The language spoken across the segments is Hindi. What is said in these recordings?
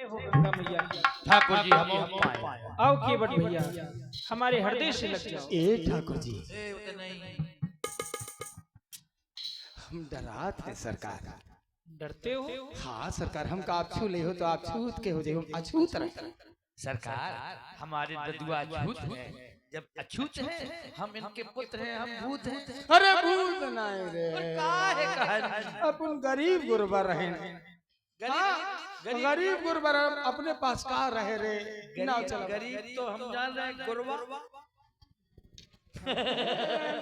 हो गंगा मैया की। ठाकुर जी हम पाए। आओ केवट भैया हमारे हृदय से लग जाओ। ए ठाकुर जी नहीं हम डरात है सरकार। डरते हो? हाँ सरकार, हम का आप छू ले हो तो आप छूत के हो जाए, हम अछूत रहे। सरकार हमारे ददुआ अछूत है, जब अछूत है हम इनके पुत्र हैं, हम भूत हैं। अरे भूत नहीं रे, काहे कहन अपन गरीब गुरबा रहे। गरीब गुरबा अपने पास का रहे रे। नाव चला गरीब तो हम जान रहे हैं, गुरबा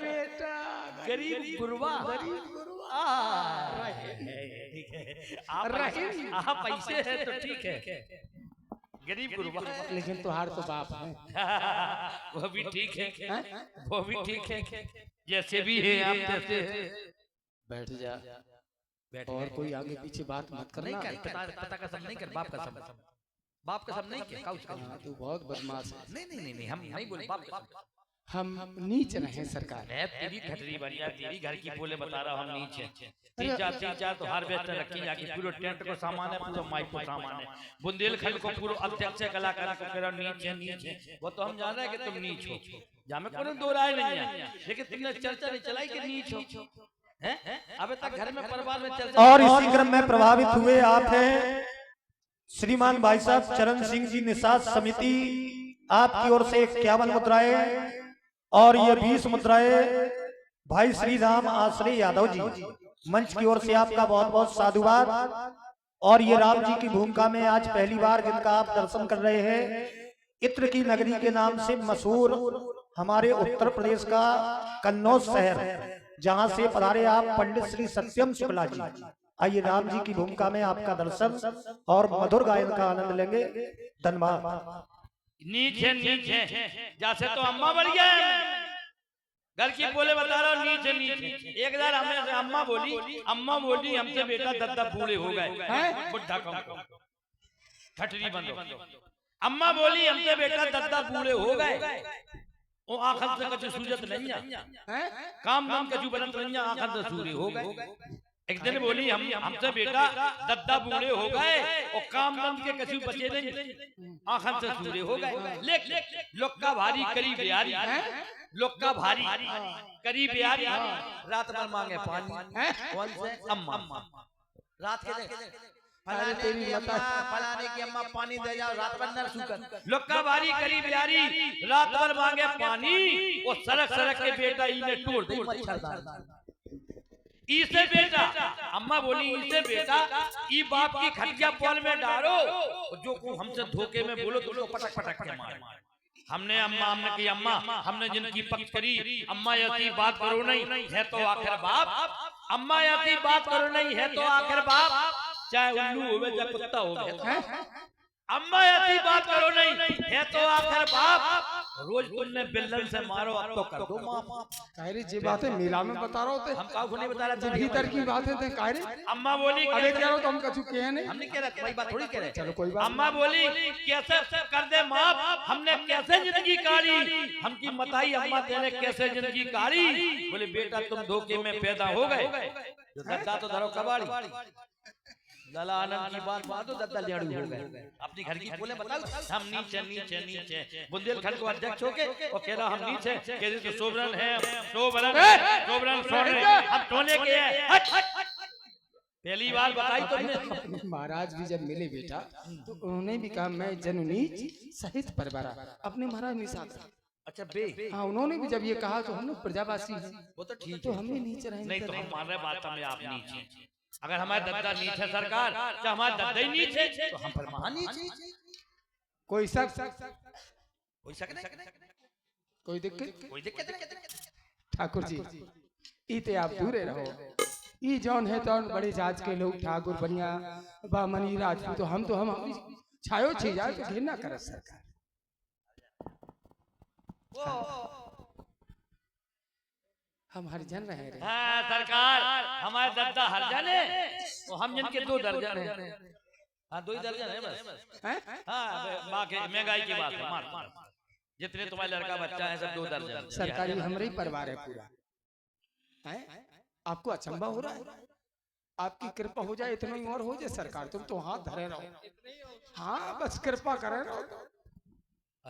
बेटा गरीब गुरबा ठीक है, आप पैसे है तो ठीक है, गरीब गुरबा लेकिन तुहार तो बाप है। वो भी ठीक है, वो भी ठीक है, जैसे भी है आप जैसे बैठ जा, और कोई आगे पीछे बात मत करना। नहीं कर, पता कसम नहीं कर, बाप कसम, बाप कसम नहीं कर, काउच हाँ, तू बहुत बदमाश है। नहीं हम नहीं बोले बाप कसम। हम नीच रहे सरकार। मैं तेरी खटरी बढ़िया, तेरी घर की बोले बता रहा हूँ, हम नीचे तीन चार तो हार्वेस्टर रखी जाके, पूरे टेंट को सामान है, पूरा माइक को सामान है, बुंदेलखंड को पूरा अध्यक्ष कलाकार को कह नीचे, वो तो हम जान रहे हैं कि तुम नीच हो, जहाँ में कोई दो राय नहीं है, लेकिन तुमने चर्चा नहीं चलाई कि नीच हो। अबे तक घर में परिवार में चर्चा। और इसी क्रम में प्रभावित हुए आप हैं श्रीमान भाई साहब चरण सिंह जी निषाद समिति, आपकी ओर से 51 मुद्राएं और ये 20 मुद्राएं भाई श्री राम आश्रय यादव जी, मंच की ओर से आपका बहुत बहुत साधुवाद। और ये राम जी की भूमिका में आज पहली बार जिनका आप दर्शन कर रहे हैं, इत्र की नगरी के नाम से मशहूर हमारे उत्तर प्रदेश का कन्नौज शहर, जहां से पधारे आप पंडित श्री सत्यम शुक्ला जी। आइए राम जी की भूमिका में आपका दर्शन और मधुर गायन का आनंद लेंगे। धन्यवाद। नीचे जैसे तो अम्मा बढ़ गया, घर की बोले बता रहा हूँ, नीचे एक बार हमें अम्मा बोली हमसे बेटा दद्दा बूढ़े हो गए, बुढ़ा कम ठटरी बंद। अम्मा बोली हमसे बेटा दद्दा बूढ़े हो गए, वो आखिर से कछु सूझत नहीं है, काम नाम कछु बनत नहीं है, आखिर से सूरे हो गए। एक दिन बोली हमसे बेटा दद्दा बूढ़े हो गए और काम नाम के कछु बचे नहीं, आखिर से सूरे हो गए। लेकिन लोक्का भारी करीब यारी, लोक्का भारी करीब यारी, रात भर मांगे पानी, कौन से अम्मा, रात के फलाने की अम्मा पानी दे जाओ, रात भर नर सूकर, लोक्का भारी करीब यारी, रात भर मांगे पानी, वो सड़क के बेटा इन्हें तोड़ दे मच्छरदानी। इसे बेटा अम्मा बोली, इसे बेटा ई बाप की खटिया पॉल में डालो, जो को हमसे धोखे में बोलो तो पटक के मार। हमने की अम्मा हमने जिनकी पक्ष करी, अम्मा ऐसी बात करो नहीं है तो आखिर बाप, अम्मा ऐसी बात करो नहीं है तो आखिर बाप, चाहे उल्लू होवे चाहे कुत्ता होवे, अम्मा ऐसी बात करो नहीं है तो आखिर बाप, रोज तुमने बिल्लन से मारो अब तो कर दो माफ। कायरे जी बातें मेला में बता रहे होते, हम काहू नहीं बता रहे, भीतर की बातें थे कायरे। अम्मा बोली अरे कह रहा तो हम कछु कहे नहीं, हम नहीं कह रहे, कोई बात थोड़ी कह रहे, चलो कोई बात। अम्मा बोली कैसे कर दे माफ, हमने कैसे जिंदगी काढ़ी, हमकी बताई अम्मा तेने कैसे जिंदगी काढ़ी। बोले बेटा तुम धोखे में पैदा हो गए, दद्दा तो धरो कबाड़ी, लाला आनंद की बात दद्दा लेड़ू हो गए। अपनी घर की बोले बताओ, हम नीचे बुंदेलखंड को अध्यक्ष होके और कह रहा हम नीचे, कह रहे तो सोवरन है, सोवरन हम सोने के हैं। पहली बार बताई तुमने। महाराज भी जब मिले बेटा तो उन्होंने भी कहा मैं जननीच सहित परवरा, अपने महाराज निषाद। अच्छा बे, हाँ उन्होंने भी जब ये कहा तो हम लोग प्रजावासी हैं, वो तो ठीक तो हमें नीचे रहेंगे। नहीं तो हम मान रहे बात में आप नीचे, अगर हमारे दद्दा नीचे सरकार, तो हमारे दद्दा ही नीचे तो हम पर महा नीचे। कोई शक कोई शक नहीं, कोई दिक्कत नहीं। ठाकुर जी इते आप दूरे रहो, ई जौन है तो बड़े जात के लोग ठाकुर बनिया बामनी राजपूत, तो हम छायो छी जाए तो घृणा कर सरकार। हम हरिजन रहे रे। हाँ सरकार, हमारे दद्दा हरिजन है, तो हम जिनके 2 दर्जन है। हाँ 2 ही दर्जन है बस। हाँ बाकी महंगाई की बात है, मार जितने तुम्हारे लड़का बच्चा है सब 2 दर्जन। सरकारी हमारे ही परिवार है पूरा। आपको अचंबा हो रहा है? आपकी कृपा हो जाए, इतना ही और हो जाए सरकार, तुम तो हाथ धरे रहो। हाँ बस कृपा करे रहो।